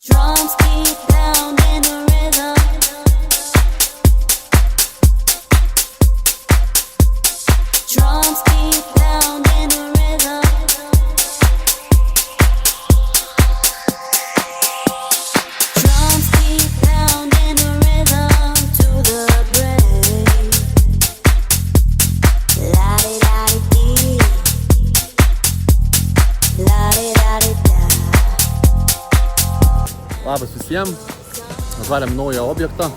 Drums keep pounding the rhythm. Drums keep pounding the rhythm. Drums keep pounding the rhythm to the break. La di da di dee. La di da di da. Labas visiems, atvarėm naują objektą.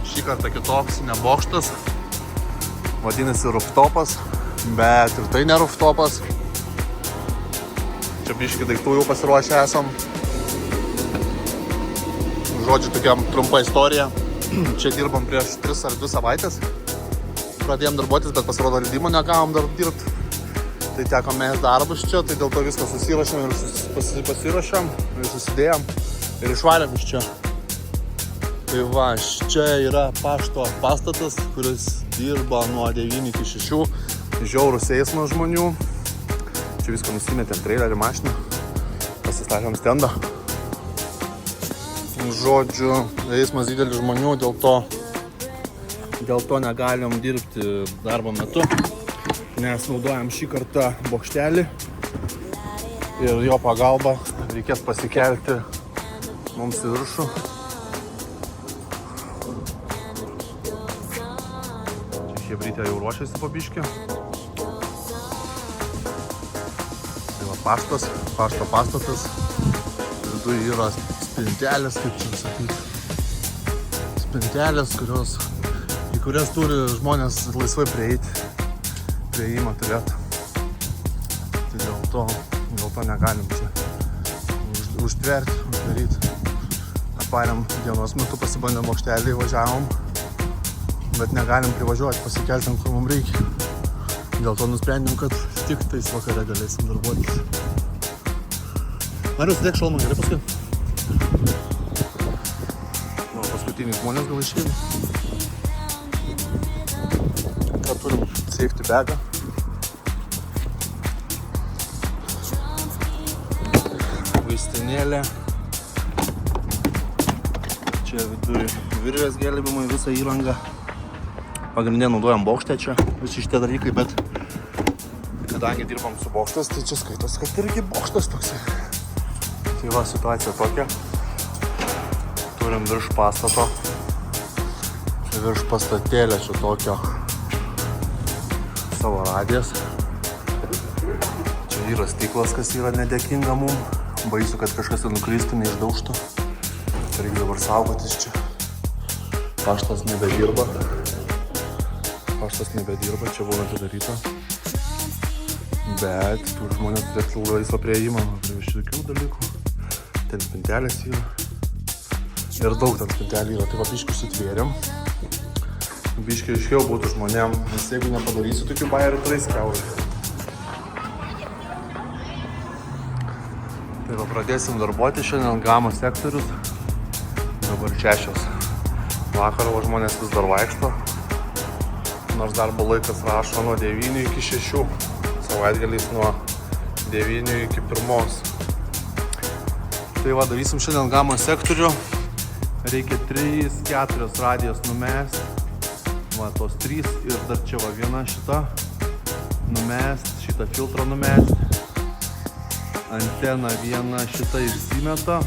Šį kartą kitoks, ne bokštas. Vadinasi rooftopas, bet ir tai ne rooftopas. Čia biškį daiktų jau pasiruošę esam. Žodžiu, tokia trumpa istorija. Čia dirbam prieš 3 ar 2 savaitės. Pradėjom darbuotis, bet pasirodo leidimo negavom dar dirbti. Tai teko mes darbus čia, tai dėl to viską susirašėm ir pasirašėm ir susidėjom ir išvarėm iš čia. Tai va, čia yra pašto pastatas, kuris dirba nuo 9 iki 6. Žiaurus eismas žmonių. Čia viską nusimetėm, trailerį, mašiną. Pasistatėm stendą. Žodžiu, eismas didelis žmonių, dėl to negalim dirbti darbo metu. Nes naudojam šį kartą bokštelį ir jo pagalba reikės pasikelti mums į viršų. Čia chebrytė jau ruošiasi po biškį. Tai va pašto pastatas. Viduje yra spintelės, kaip čia sakyti. Spintelės, į kurias turi žmonės laisvai prieiti. Prieimą turėtų. Tai dėl to negalim čia užtverti, uždaryti. Aparėm dienos metu, pasibandėm bokštelį, važiavom, bet negalim privažiuoti, pasikelti, kur mums reikia. Dėl to nusprendėm, kad tik tais vakare galėsim darbuotis. Marius, dėk šalmą, gerai paskui. Nu, paskutiniai žmonės gal išeina. Ką turim? Safety bagą. Vaistinėlė. Čia viduje virvės gelbėjimui visą įrangą. Pagrindinė naudojam bokštę čia, visi šitie dalykai, bet kadangi dirbam su bokštas, tai čia skaitos, kad irgi bokštas toksai. Tai va, situacija tokia. Turim virš pastato. Čia virš pastatėlė čia tokio savo radijas. Čia yra stiklas, kas yra nedėkinga mum. Baisu, kad kažkas nukristų, neišdaužtų. Reikia dabar saugotis čia. Paštas nebedirba. Čia buvo atidaryta. Bet tur žmonės turėtų laisvą prieimą prie šitokių dalykų. Ten spintelės yra. Ir daug ten spintelį yra. Tai va, biškį sutvėrėm. Biškiai aiškiau būtų žmonėm, nes jeigu nepadarysiu tokių bajerių, tai skiaurai. Tai va, pradėsim darbuoti šiandien gamo sektorius. Dabar 6 vakaro žmonės vis dar vaikšto. Nors darbo laikas rašo nuo 9 iki 6, savaitgaliais nuo 9 iki 1. Tai va, darysim šiandien gamo sektorių. Reikia 3-4 radijas numesti. Va, tos 3 ir dar čia va viena šita numest, šitą filtrą numest. Antena viena šita išsimeta.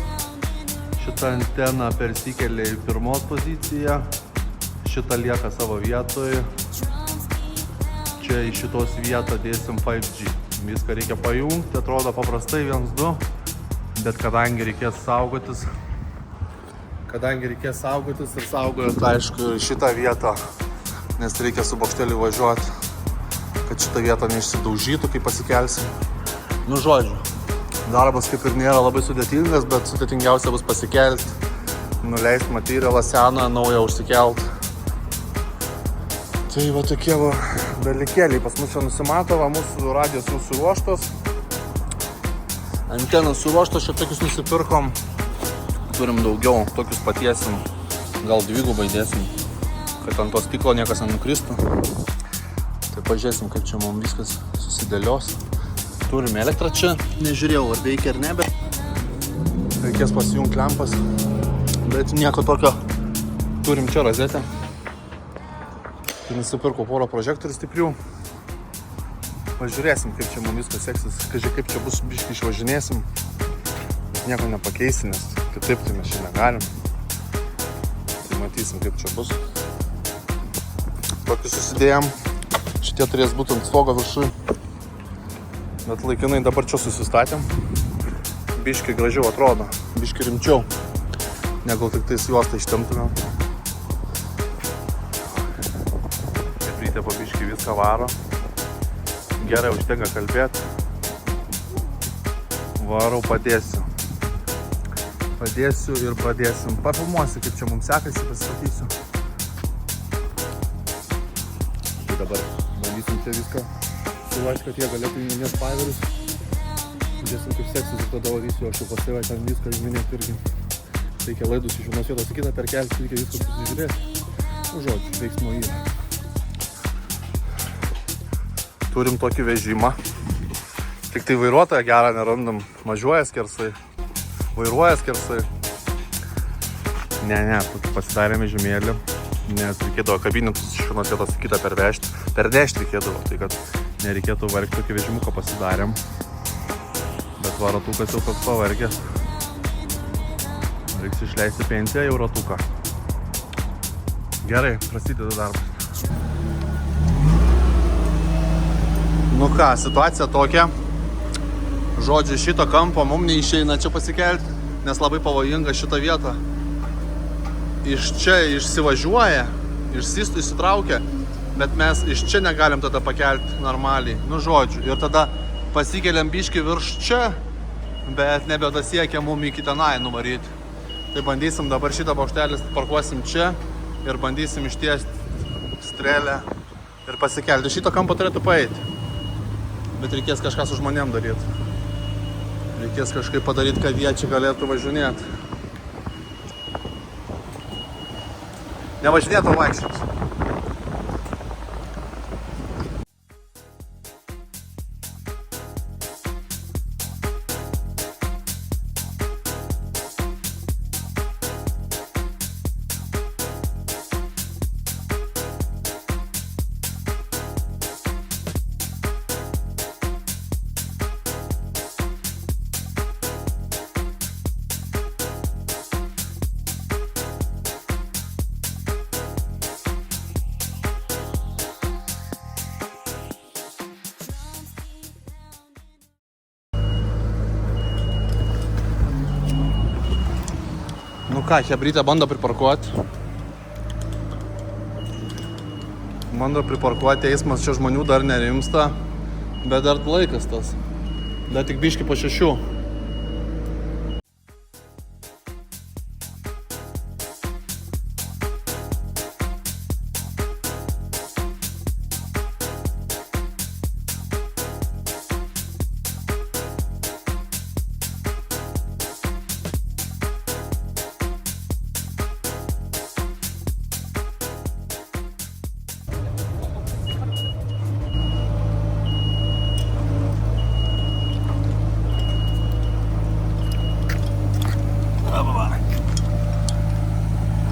Šita antena persikelia į 1 poziciją. Šita lieka savo vietoje. Čia į šitos vietą dėsim 5G. Viską reikia pajungti, atrodo paprastai 1-2. Bet kadangi reikės saugotis ir saugojant, aišku, šitą vietą. Nes reikia su bokšteliu važiuoti, kad šitą vietą neišsidaužytų, kai pasikelsim. Nu, žodžiu, darbas kaip ir nėra labai sudėtingas, bet sudėtingiausia bus pasikelti, nuleisti materialą seną, naują užsikelt. Tai va tokie va dalykėliai pas mus čia nusimato, va mūsų radijos jau suruoštos. Antenas suruoštos, čia tokius nusipirkom. Turim daugiau, tokius patiesim, gal 2 dėsim. Kad ant to stiklo niekas nenukristų. Tai pažiūrėsim, kaip čia mums viskas susidėlios. Turim elektrą čia. Nežiūrėjau, ar veikia ar ne, bet reikės pasijungti lempas. Bet nieko tokio. Turim čia rozetę. Tai nusipirkau porą prožektorių stiprių. Pažiūrėsim, kaip čia mums viskas seksis. Kažkai kaip čia bus, biškai išvažinėsim. Bet nieko nepakeisi, nes kitaip tai mes čia negalim. Tai matysim, kaip čia bus. Tokį susidėjom. Šitie turės būti ant stogo viršui. Bet laikinai dabar čia susistatėm. Biškai gražiau atrodo. Biškai rimčiau. Negu tik tais juostą ištemptumėm. Hebrytė po biškai viską varo. Gerai, užtenka kalbėti. Varau, padėsiu. Padėsiu ir pradėsim. Papilmuosiu, kaip čia mums sekasi, pasistatysiu. Tai dabar bandysim čia viską sulašti, kad jie galėtų įminėti paiverius. Žiūrėsim, kaip seksis ir tada varysiu, aš jau pas tave ten viską įminėti irgi. Reikia laidus iš vienos vietos į kitą perkelti, reikia viską susižiūrėti. Žodžiu, veiksmo yra. Turim tokį vežimą. Tik tai vairuotoją gerą nerandam. Mažiuoja skersai. Vairuoja skersai. Ne, pasidarėme žymėlį. Nes reikėdavo kabinetus iš vienos vietos į kitą pervežti. Perdešti reikėdavo, tai kad nereikėtų vargti tokį vežimuką pasidarėm. Bet va, ratukas jau toks pavargęs. Reiks išleisti pensiją jau ratuką. Gerai, prasideda darbas. Nu ką, situacija tokia. Žodžiu, šito kampo mums neišeina čia pasikelti, nes labai pavojinga šita vieta. Iš čia išsivažiuoja, išsistų įsitraukia, bet mes iš čia negalim tada pakelti normaliai. Nu žodžiu, ir tada pasikeliam biškį virš čia, bet nebedasiekia mums iki tenai nuvaryti. Tai bandysim dabar šitą bokštelį parkuosim čia ir bandysim ištiesti strėlę ir pasikelti. Šito kampo turėtų paeiti. Bet reikės kažką su žmonėm daryti. Reikės kažkaip padaryti, kad jie čia galėtų važinėti. Nevažinėtų vaikščioti. Nu ką, Hebrytė bando priparkuoti. Bando priparkuoti, eismas čia žmonių dar nerimsta, bet dar laikas tas. Dar tik biškį po 6.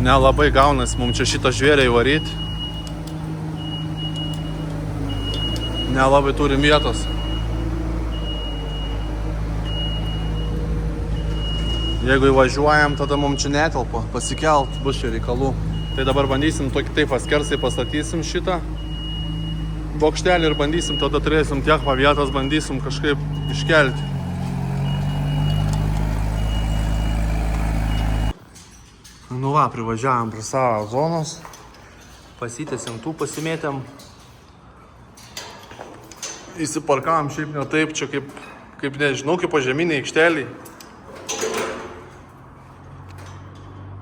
Nelabai gaunas mums čia šitą žvėrę įvaryti. Nelabai turim vietos. Jeigu įvažiuojam, tada mums čia netelpa. Pasikelt bus čia reikalų. Tai dabar bandysim tokį taip skersai pastatysim šitą bokštelį ir bandysim, tada turėsim tiek vietos, bandysim kažkaip iškelti. Nu va, privažiavam prie savo zonos, pasitėsim tų, pasimėtėm, įsiparkavom šiaip ne taip, čia kaip nežinau, kaip požeminiai aikšteliai.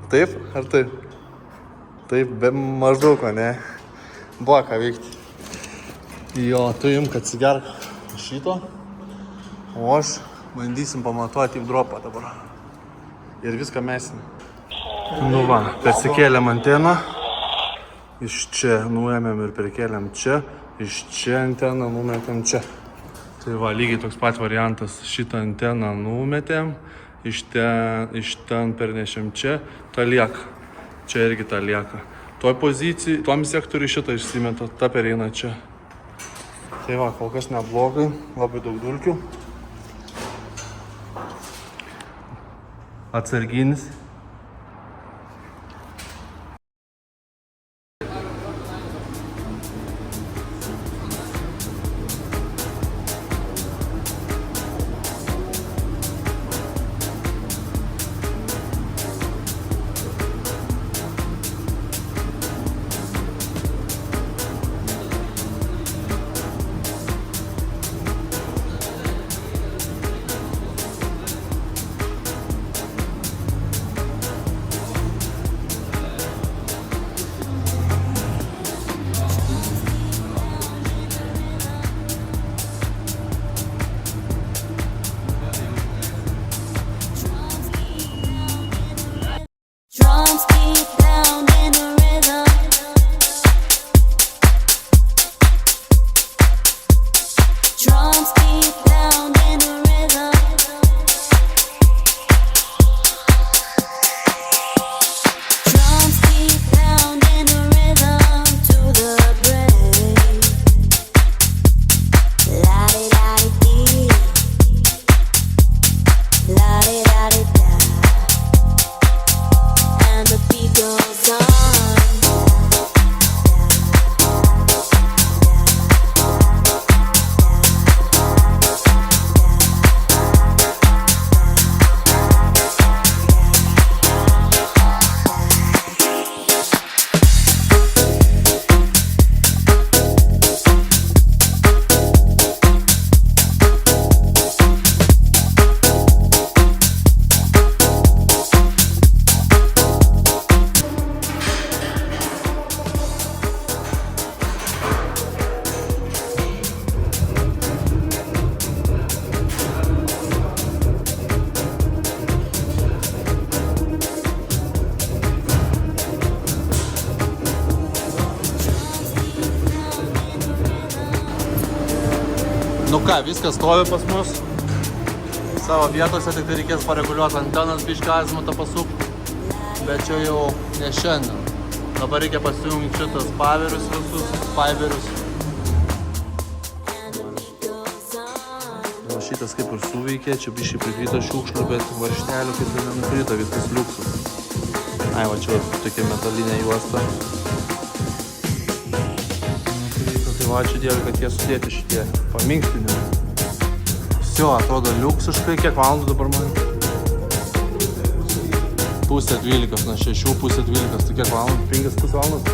Taip, ar taip? Taip, be maždaug, ne? Buvo ką veikti. Jo, tu imk atsigerk šito, o aš bandysim pamatuoti į dropą dabar. Ir viską mesim. Nu va, persikėlėm anteną, iš čia nuėmėm ir perkėlėm čia, iš čia anteną numetėm čia. Tai va, lygiai toks pat variantas. Šitą anteną numetėm, iš ten pernešėm čia, ta lieka. Čia irgi ta lieka. Toj pozicijai, tom sektoriui šitą išsimeta, ta pereina čia. Tai va, kol kas neblogai, labai daug dulkių. Atsarginis. Drums keep pounding the rhythm. Drums keep pounding the rhythm. Drums keep pounding the rhythm to the brain. La-di-da-di-dee, la-di-da-di-da. And the beat goes on. Nu ką, viskas stovi pas mus. Savo vietose, tik tai reikės pareguliuoti antenas, biškį azimutą pasukti. Bet čia jau ne šiandien. Dabar reikia pasijungti šitas paverius visus, fiberius. O šitas kaip ir suveikė, čia biškį prikrito šiukšlių, bet varžtelių kaip ir nenukrito, viskas liuksas. Ai, va čia tokia metalinė juosta. Tai va, ačiū Dievui, kad jie sudėti šitie paminkštinimai. Visio, atrodo liuksiškai, kiek valandų dabar man? 11:30, nuo 6:30, tai kiek valandų? 5,5 valandos?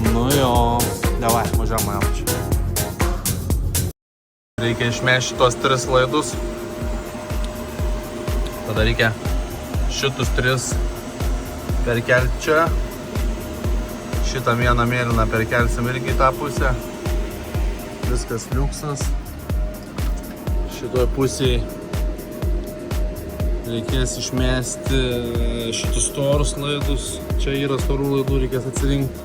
Nu jo, davai, važiuojam mane čia. Reikia išmesti šitos 3 laidus. Tada reikia šitus 3 perkelti čia. Šitą vieną mėlyną perkelsim irgi į tą pusę. Viskas liuksas. Šitoj pusėje reikės išmesti šitus storus laidus. Čia yra storų laidų, reikės atsirinkti.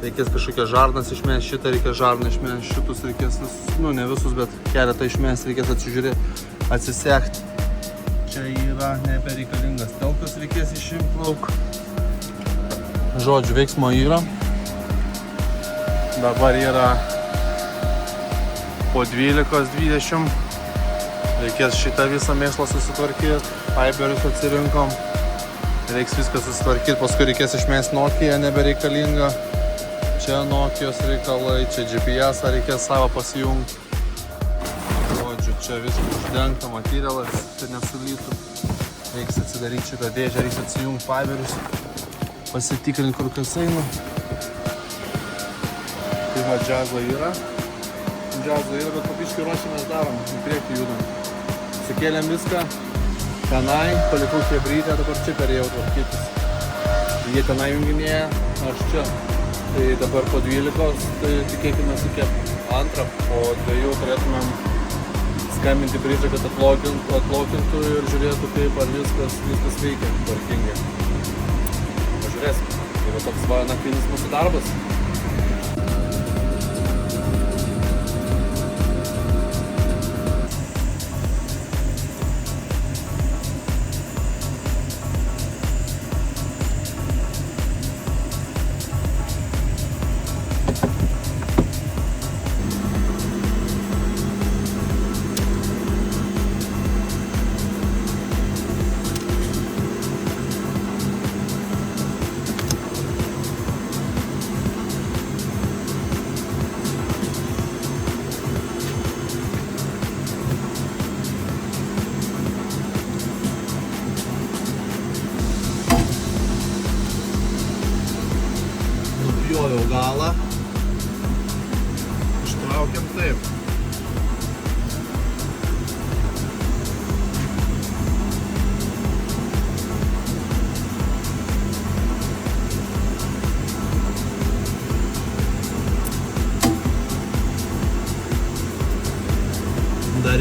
Reikės kažkokią žarnas išmesti, šitą reikės žarną išmesti, šitus reikės visus, nu ne visus, bet keletą išmesti, reikės atsižiūrėti, atsisekti. Čia yra nebereikalingas telkas, reikės išimti lauk. Žodžiu, veiksmo yra. Dabar yra po 12:20. Reikės šitą visą mėšlą susitvarkyti. Fiberius atsirinkom. Reiks viską susitvarkyti, paskui reikės išmesti Nokia, nebereikalinga. Čia Nokios reikalai, čia GPS reikės savo pasijungti. Žodžiu, čia viskas uždengta materialas, čia nesulytų. Reiks atsidaryti šitą dėžę, reiks atsijungti fiberius. Pasitikrinti, kur kas eina. Tai va, džiazo yra. Džiazo yra, bet papiškai ruošimės darom, į priekį judam. Sukėlėm viską. Tenai, palikau chebrytę, dabar čia perėjau tvarkytis. Jie tenai junginėja, aš čia. Tai dabar po 12, tai tikėkime sukėp antrą, po 2 turėtumėm skambinti bridžą, kad atplaukintų ir žiūrėtų, kaip ar viskas veikia tvarkingai. Pažiūrėsim. Tai va toks va naktinis mūsų darbas.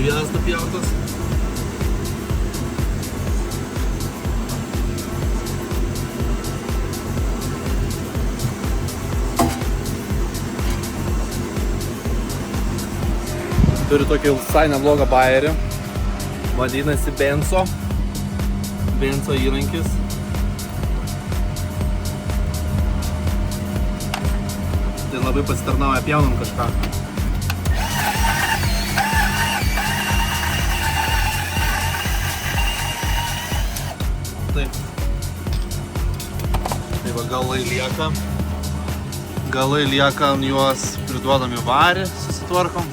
vienas nupjautas. Turi tokį visai neblogą bajerį. Vadinasi Benzo. Benzo įrankis. Tai labai pasitarnauja pjaunam kažką. Taip. Tai va galai lieka. Galai lieka, juos priduodami varį, susitvarkom.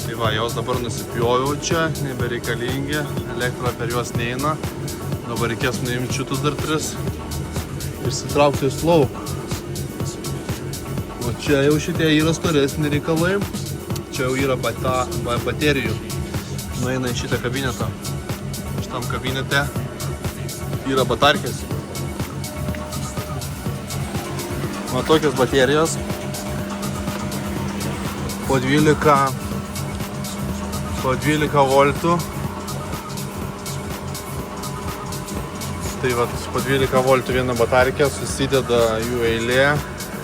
Tai va, jos dabar nusipjoviau čia, nebereikalingi, elektra per juos neina. Dabar reikės nuimti šitus dar 3. Išsitraukti iš lauk. O čia jau šitie yra storesni reikalai. Čia jau yra baterijų. Nueina į šitą kabinetą. Šitam kabinete yra batarkės. Va tokios baterijos. Po 12 voltų. Tai va, po 12 voltų viena batarkė, susideda jų eilė,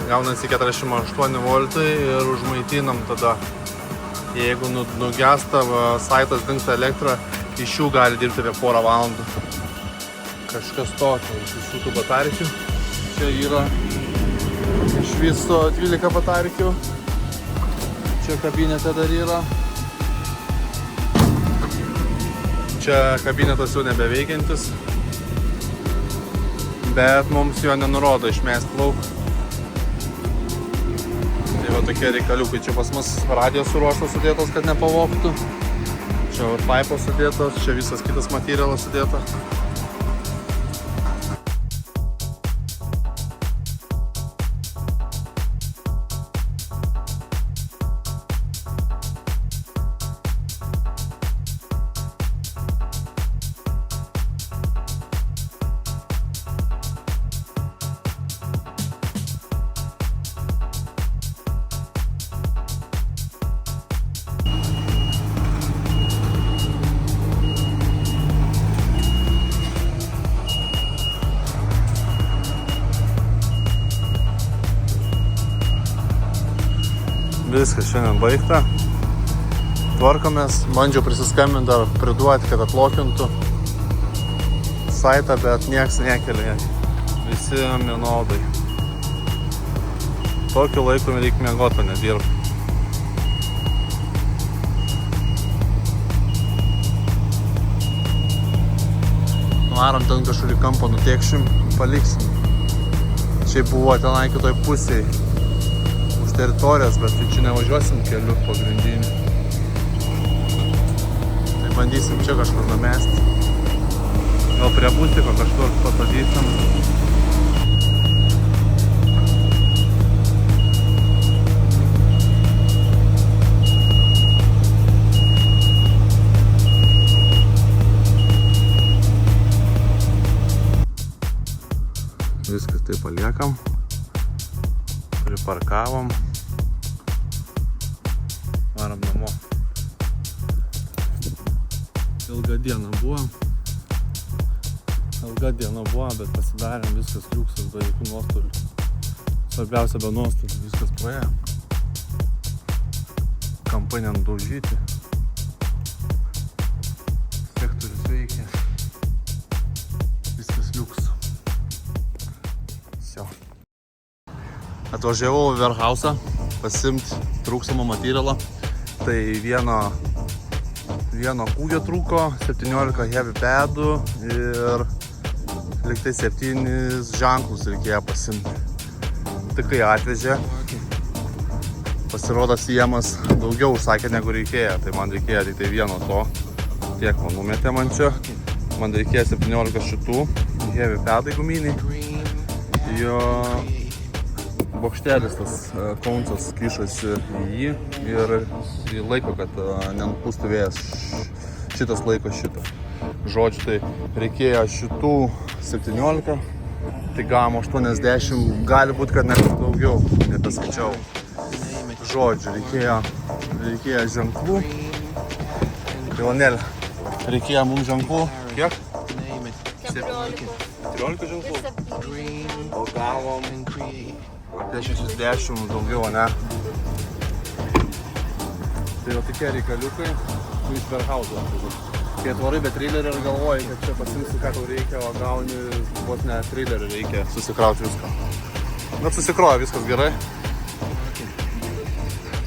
gaunasi 48 voltai ir užmaitinam tada. Jeigu nugesta, saitas dingsta elektra, iš jų gali dirbti apie porą valandų. Kažkas tokio iš visų tų batarkių. Čia yra iš viso 12 batarkių. Čia kabinete dar yra. Čia kabinetas jau nebeveikiantis. Bet mums jo nenurodo išmesti lauk. Tai va tokie reikaliukai. Čia pas mus radijos suruoštas sudėtas, kad nepavogtų. Čia pipe sudėtas, čia visas kitas materialas sudėta. Viskas šiandien baigta. Tvarkomės. Bandžiau prisiskambinti dar priduoti, kad atlokintų saitą, bet nieks nekelia. Visi vienodai. Tokiu laiku reikia miegoti, o nedirbti. Varom ten kažkurį kampą nutiekšim, paliksim. Šiaip buvo tenai kitoj pusėje teritorijos, bet čia nevažiuosim keliu pagrindiniu. Tai bandysim čia kažkur numesti. Gal prie būstiko kažkur patadysim. Viskas taip paliekam. Priparkavom. Varam namo. Ilga diena buvo, bet pasidarėm viskas liuksas, be jokių nuostolių. Svarbiausia, be nuostolių viskas praėjo. Kampai nenudaužyti. Sektorius veikia. Viskas liuks. Все. Atvažiavau į warehouse pasiimti trūkstamą materialą. Tai vieno kūgio trūko, 17 heavy padų ir liktai 7 ženklus reikėjo pasimti. Tik kai atvežė, pasirodo siemas daugiau užsakė negu reikėjo, tai man reikėjo tik tai vieno to. Tiek man numetė man čia. Man reikėjo 17 šitų heavy padai guminiai. Jo bokštelis tas kauncas kišasi į jį ir laiko, kad nenupūstų vėjas. Šitas laiko šitą. Žodžiu, tai reikėjo šitų 17, tai gavom 80, gali būti, kad net daugiau, nepaskaičiau. Žodžiu, reikėjo ženklų. Ilonėlė, reikėjo mums ženklų. Kiek? 14 ženklų. O gavom apie 60 daugiau, ne? Tai jau tokie reikaliukai, tu iš Verhauzo. Kai atvarai be trailerio ir galvoji, kad čia pasimsi, ką tau reikia, o gauni vos ne trailerio reikia susikrauti viską. Bet susikroja viskas gerai.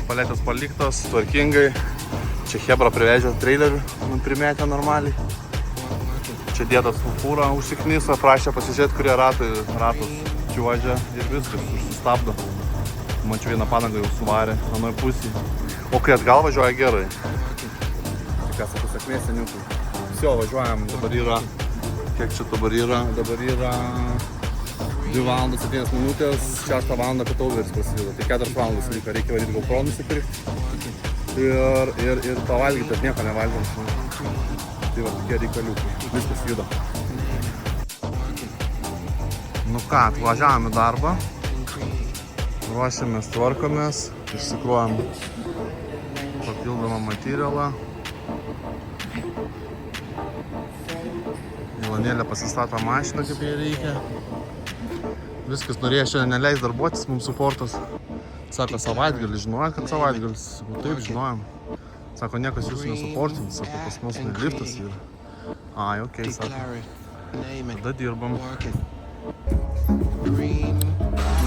Paletės paliktos, tvarkingai. Čia Hebra privežė trailerių, man primetė normaliai. Čia dėtas fūra užsiknyso, prašė pasižiūrėti, kurie ratus čiuožia ir viskas, sustabdo. Mačiau vieną panagą jau suvarė, anoj pusėj. O kai atgal važiuoja gerai. Ką sakau, sėkmės seniukai. Vsio, važiuojam, dabar yra, kiek čia dabar yra? Dabar yra 2 valandas 7 minutės, 6 valandą Katauveris prasideda. Tai 4 valandas liko, reikia varyti GoPro nusipirkti. Ir pavalgyti, aš nieko nevalgom. Tai va, tokie reikaliukai, viskas juda. Nu ką, atvažiavam į darbą. Ruošiamės, tvarkomės, išsikruojam papildomą materialą. Ilonėlė pasistato mašiną, kaip jai reikia. Viskas, norėjo šiandien neleis darbuotis, mums suportas. Sako, savaitgalį, žinojat, kad savaitgalis? Taip, žinojom. Sako, niekas jūsų nesuportins, sako, pas mus liftas yra. Ai, okei, sako. Tada dirbam.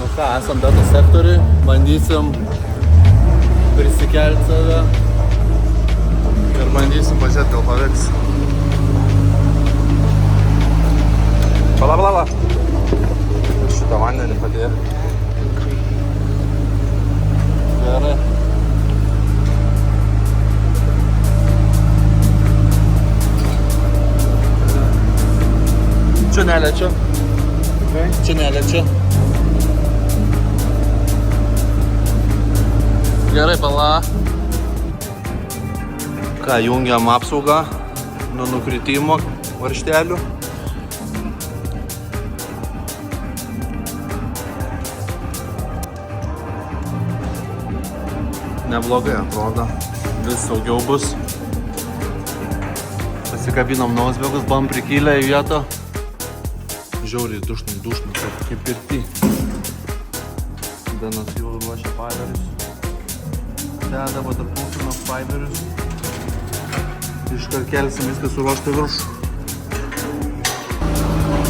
Nu ką, esam beta sektoriui, bandysim prisikelti save ir bandysim pažiūrėti, gal pavyks. Pala. Šitą vandenį padėjo. Gerai. Čia neliečiu. Čia neliečiu. Gerai, pala. Ką, jungiam apsaugą nuo nukritimo varžtelių. Neblogai atrodo, vis saugiau bus. Pasikabinom nausbegus, buvom prikylę į vietą. Žiauriai dušnas, kaip pirty. Benas jau ruošia faiberius. Deda waterproofino faiberius. Iškart kelsim viską suruošti viršų.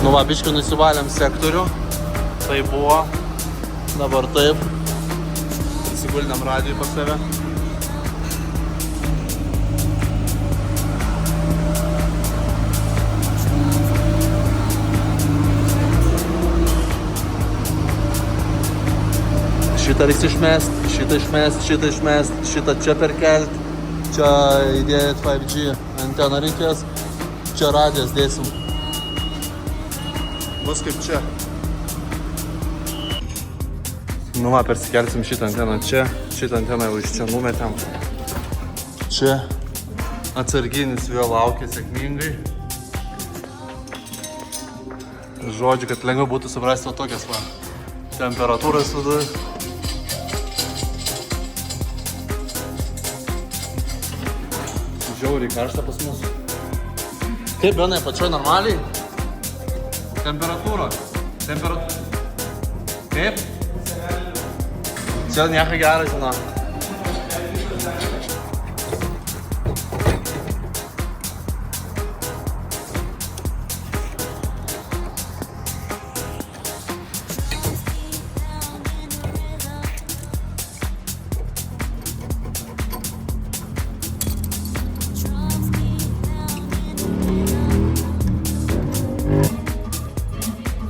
Nu va, biškį nusivalėm sektorių. Tai buvo, dabar taip. Įsiguldėm radijui pas save. Šitą reiks išmest, šitą išmest, šitą čia perkelt. Čia įdėjot 5G anteną reikės. Čia radijas dėsim. Bus kaip čia. Nu va, persikelsim šitą anteną čia. Šitą anteną jau iš čia numetėm. Čia atsarginis vėl laukia sėkmingai. Žodžiu, kad lengviau būtų suprasti va tokias va temperatūras viduje. Žiauriai karšta pas mus. Kaip, Benai, pačioj normaliai? Temperatūra. Kaip? Čia nieko gero, žinau.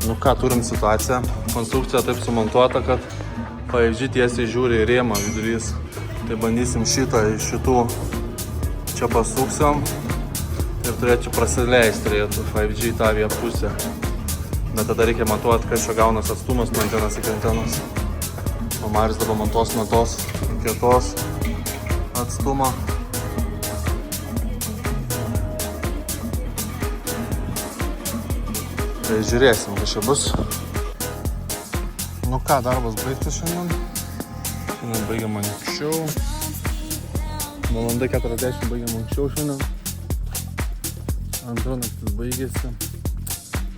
Nu ką, turim situaciją. Konstrukcija taip sumontuota, kad 5G tiesiai žiūri į rėmą vidurys. Tai bandysim šitą iš šitų čia pasuksim ir turėčiau prasileisti turėtų 5G į tą vieną pusę. Bet tada reikia matuoti, kad čia gaunas atstumas nuo antenos iki antenos. O Marius dabar montuos nuo tos kietos atstumą. Tai žiūrėsim, kas čia bus. Nu ką, darbas baigtas šiandien. Šiandien baigiam anksčiau. Valanda 40 baigiam anksčiau šiandien. Antra naktis baigėsi.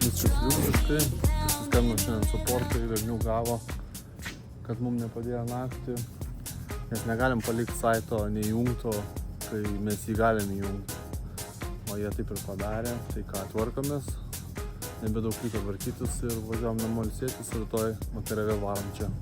Viskas visiškai. Pasiskambino šiandien supportai, velnių gavo, kad mums nepadėjo naktį. Nes negalim palikti saito neįjungto, kai mes jį galim įjungti. O jie taip ir padarė. Tai ką, tvarkomės. Nebedaug liko tvarkytis ir važiuojam namo ilsėtis ir rytoj vakare vėl varom čia.